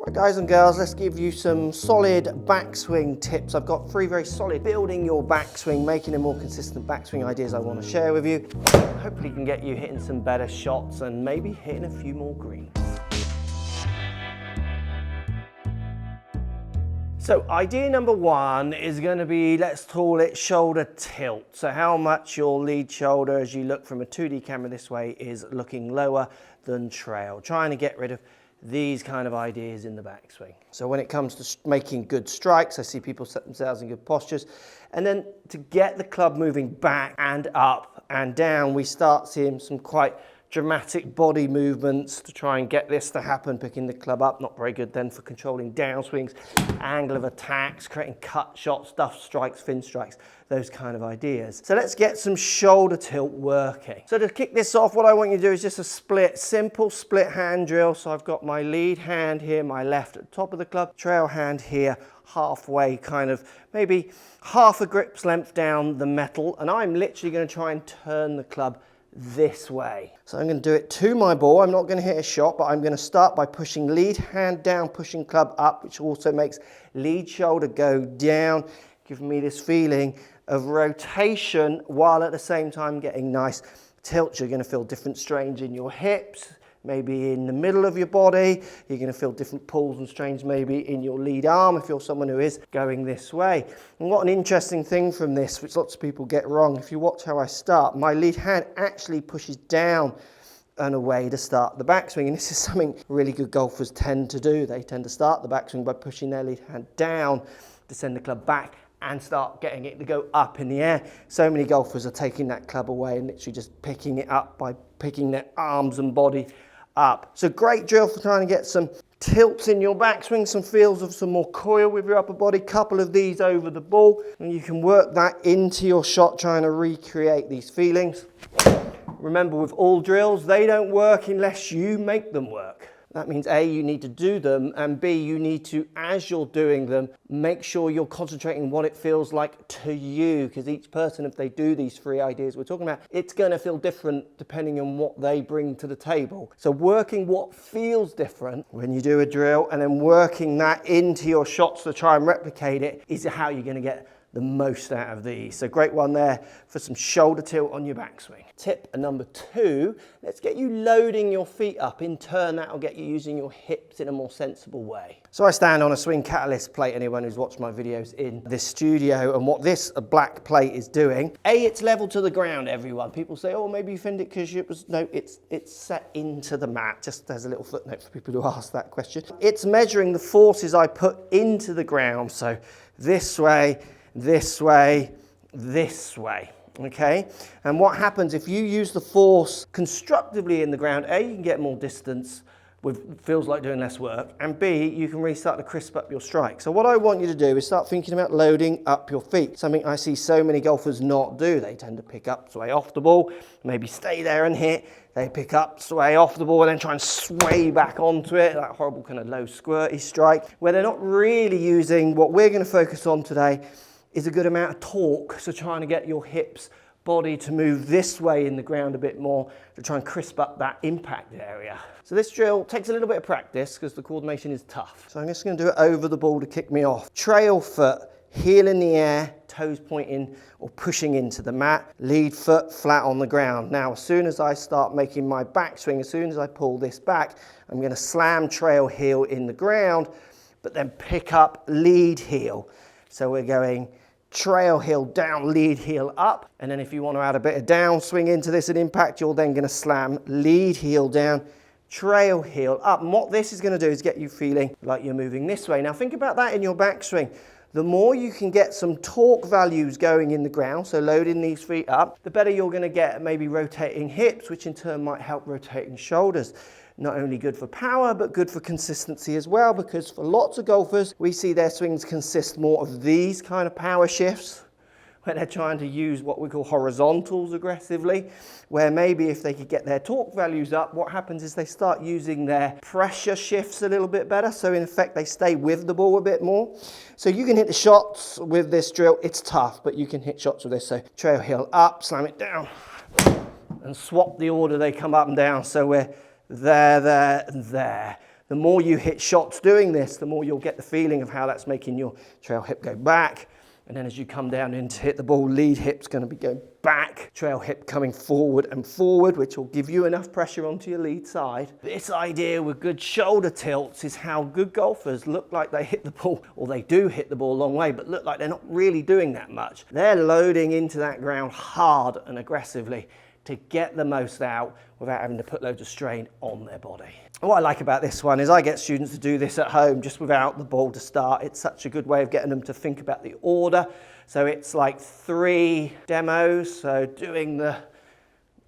Right guys and girls, let's give you some solid backswing tips. I've got 3 very solid building your backswing, making a more consistent backswing ideas I want to share with you. Hopefully can get you hitting some better shots and maybe hitting a few more greens. So idea number 1 is going to be, let's call it shoulder tilt. So how much your lead shoulder as you look from a 2D camera this way is looking lower than trail. Trying to get rid of these kind of ideas in the backswing. So when it comes to making good strikes, I see people set themselves in good postures. And then to get the club moving back and up and down, we start seeing some quite dramatic body movements to try and get this to happen, picking the club up. Not very good then for controlling downswings, angle of attacks, creating cut shots, duff strikes, fin strikes, those kind of ideas. So let's get some shoulder tilt working. So to kick this off, what I want you to do is just a simple split hand drill. So I've got my lead hand here, my left at the top of the club, trail hand here, halfway, kind of maybe half a grip's length down the metal, and I'm literally going to try and turn the club this way. So I'm going to do it to my ball. I'm not going to hit a shot, but I'm going to start by pushing lead hand down, pushing club up, which also makes lead shoulder go down, giving me this feeling of rotation while at the same time getting nice tilt. You're going to feel different strains in your hips, maybe in the middle of your body. You're going to feel different pulls and strains maybe in your lead arm if you're someone who is going this way. And what an interesting thing from this, which lots of people get wrong, if you watch how I start, my lead hand actually pushes down and away to start the backswing. And this is something really good golfers tend to do. They tend to start the backswing by pushing their lead hand down to send the club back and start getting it to go up in the air. So many golfers are taking that club away and literally just picking it up by picking their arms and body up. So great drill for trying to get some tilts in your backswing, some feels of some more coil with your upper body, couple of these over the ball, and you can work that into your shot, trying to recreate these feelings. Remember, with all drills, they don't work unless you make them work. That means A, you need to do them, and B, you need to, as you're doing them, make sure you're concentrating what it feels like to you, because each person, if they do these 3 ideas we're talking about, it's going to feel different depending on what they bring to the table. So working what feels different when you do a drill and then working that into your shots to try and replicate it is how you're going to get the most out of these. So great one there for some shoulder tilt on your backswing. Tip number 2, let's get you loading your feet up. In turn, that'll get you using your hips in a more sensible way. So I stand on a swing catalyst plate, anyone who's watched my videos in this studio, and what this black plate is doing, A, it's level to the ground, everyone. People say, oh, maybe you find it because it was, no, it's set into the mat. Just as a little footnote for people who ask that question. It's measuring the forces I put into the ground. So this way, this way, this way, okay? And what happens if you use the force constructively in the ground, A, you can get more distance with feels like doing less work, and B, you can really start to crisp up your strike. So what I want you to do is start thinking about loading up your feet, something I see so many golfers not do. They tend to pick up, sway off the ball, maybe stay there and hit. They pick up, sway off the ball, and then try and sway back onto it, that horrible kind of low squirty strike, where they're not really using what we're going to focus on today is a good amount of torque, so trying to get your hips, body to move this way in the ground a bit more to try and crisp up that impact area. So this drill takes a little bit of practice because the coordination is tough. So I'm just going to do it over the ball to kick me off. Trail foot, heel in the air, toes pointing or pushing into the mat, lead foot flat on the ground. Now, as soon as I start making my backswing, as soon as I pull this back, I'm going to slam trail heel in the ground, but then pick up lead heel. So we're going trail heel down, lead heel up. And then if you want to add a bit of downswing into this and impact, you're then going to slam lead heel down, trail heel up. And what this is going to do is get you feeling like you're moving this way. Now think about that in your backswing. The more you can get some torque values going in the ground, so loading these feet up, the better you're going to get at maybe rotating hips, which in turn might help rotating shoulders. Not only good for power, but good for consistency as well, because for lots of golfers, we see their swings consist more of these kind of power shifts, where they're trying to use what we call horizontals aggressively, where maybe if they could get their torque values up, what happens is they start using their pressure shifts a little bit better. So in effect, they stay with the ball a bit more. So you can hit the shots with this drill. It's tough, but you can hit shots with this. So trail heel up, slam it down, and swap the order they come up and down. So we're there, there, and there. The more you hit shots doing this, the more you'll get the feeling of how that's making your trail hip go back. And then as you come down in to hit the ball, lead hip's going to be going back, trail hip coming forward and forward, which will give you enough pressure onto your lead side. This idea with good shoulder tilts is how good golfers look like they hit the ball, or they do hit the ball a long way, but look like they're not really doing that much. They're loading into that ground hard and aggressively to get the most out without having to put loads of strain on their body. What I like about this one is I get students to do this at home just without the ball to start. It's such a good way of getting them to think about the order. So it's like 3 demos. So doing the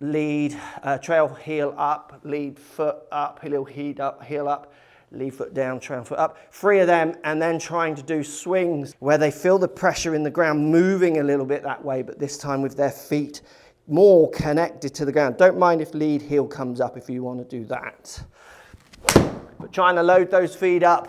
lead, trail heel up, lead foot up, heel up, lead foot down, trail foot up. 3 of them, and then trying to do swings where they feel the pressure in the ground moving a little bit that way, but this time with their feet more connected to the ground. Don't mind if lead heel comes up if you want to do that. But trying to load those feet up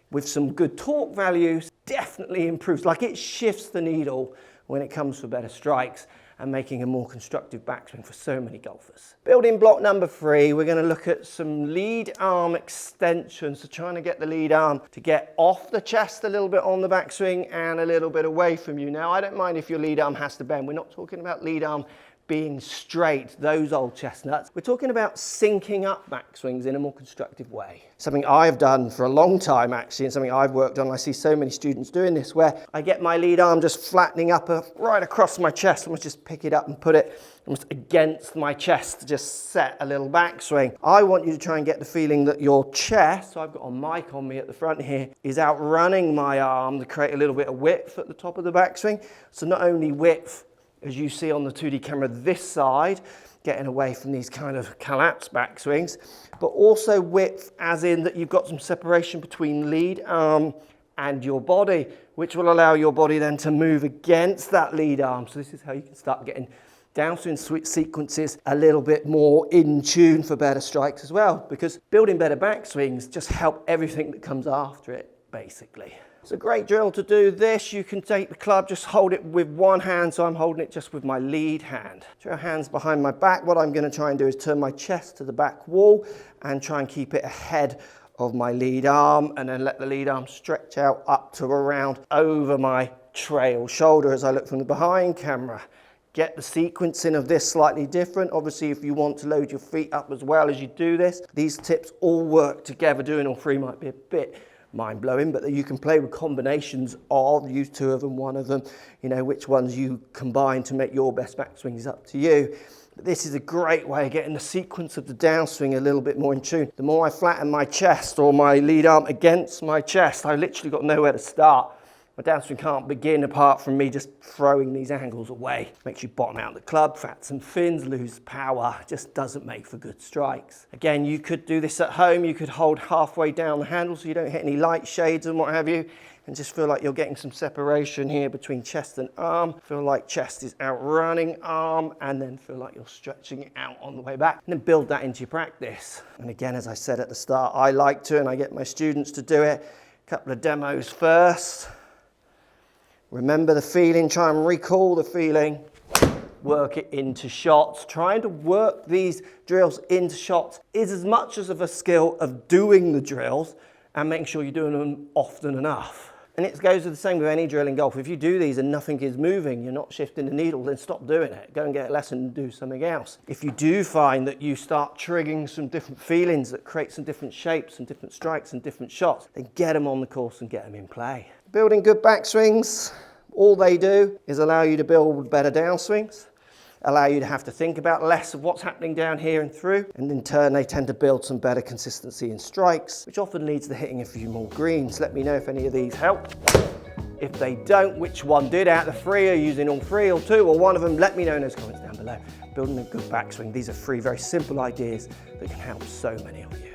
with some good torque values definitely improves, like it shifts the needle when it comes to better strikes and making a more constructive backswing for so many golfers. Building block number 3, we're going to look at some lead arm extensions. So trying to get the lead arm to get off the chest a little bit on the backswing and a little bit away from you. Now, I don't mind if your lead arm has to bend. We're not talking about lead arm being straight, those old chestnuts. We're talking about syncing up backswings in a more constructive way. Something I've done for a long time actually, and something I've worked on. I see so many students doing this where I get my lead arm just flattening up right across my chest. I'm gonna just pick it up and put it almost against my chest to just set a little backswing. I want you to try and get the feeling that your chest, so I've got a mic on me at the front here, is outrunning my arm to create a little bit of width at the top of the backswing. So not only width, as you see on the 2D camera this side, getting away from these kind of collapse backswings, but also width as in that you've got some separation between lead arm and your body, which will allow your body then to move against that lead arm. So this is how you can start getting downswing sequences a little bit more in tune for better strikes as well, because building better backswings just help everything that comes after it, basically. It's a great drill to do this. You can take the club, just hold it with one hand, so I'm holding it just with my lead hand. Throw hands behind my back. What I'm going to try and do is turn my chest to the back wall and try and keep it ahead of my lead arm, and then let the lead arm stretch out up to around over my trail shoulder as I look from the behind camera. Get the sequencing of this slightly different. Obviously, if you want to load your feet up as well as you do this, these tips all work together. Doing all 3 might be a bit mind-blowing, but you can play with combinations of, use 2 of them, 1 of them, you know, which ones you combine to make your best backswing is up to you. But this is a great way of getting the sequence of the downswing a little bit more in tune. The more I flatten my chest or my lead arm against my chest, I literally got nowhere to start. My downswing can't begin apart from me just throwing these angles away. Makes you bottom out the club, fats and fins, lose power, just doesn't make for good strikes. Again, you could do this at home. You could hold halfway down the handle so you don't hit any light shades and what have you, and just feel like you're getting some separation here between chest and arm. Feel like chest is outrunning arm, and then feel like you're stretching it out on the way back, and then build that into your practice. And again, as I said at the start, I like to, and I get my students to do it, a couple of demos first. Remember the feeling, try and recall the feeling, work it into shots. Trying to work these drills into shots is as much as of a skill of doing the drills and making sure you're doing them often enough. And it goes the same with any drill in golf. If you do these and nothing is moving, you're not shifting the needle, then stop doing it. Go and get a lesson and do something else. If you do find that you start triggering some different feelings that create some different shapes and different strikes and different shots, then get them on the course and get them in play. Building good backswings, all they do is allow you to build better downswings, allow you to have to think about less of what's happening down here and through, and in turn they tend to build some better consistency in strikes, which often leads to hitting a few more greens. Let me know if any of these help. If they don't, which one did out of the 3? Are you using all 3 or 2 or 1 of them? Let me know in those comments down below. Building a good backswing. These are 3 very simple ideas that can help so many of you.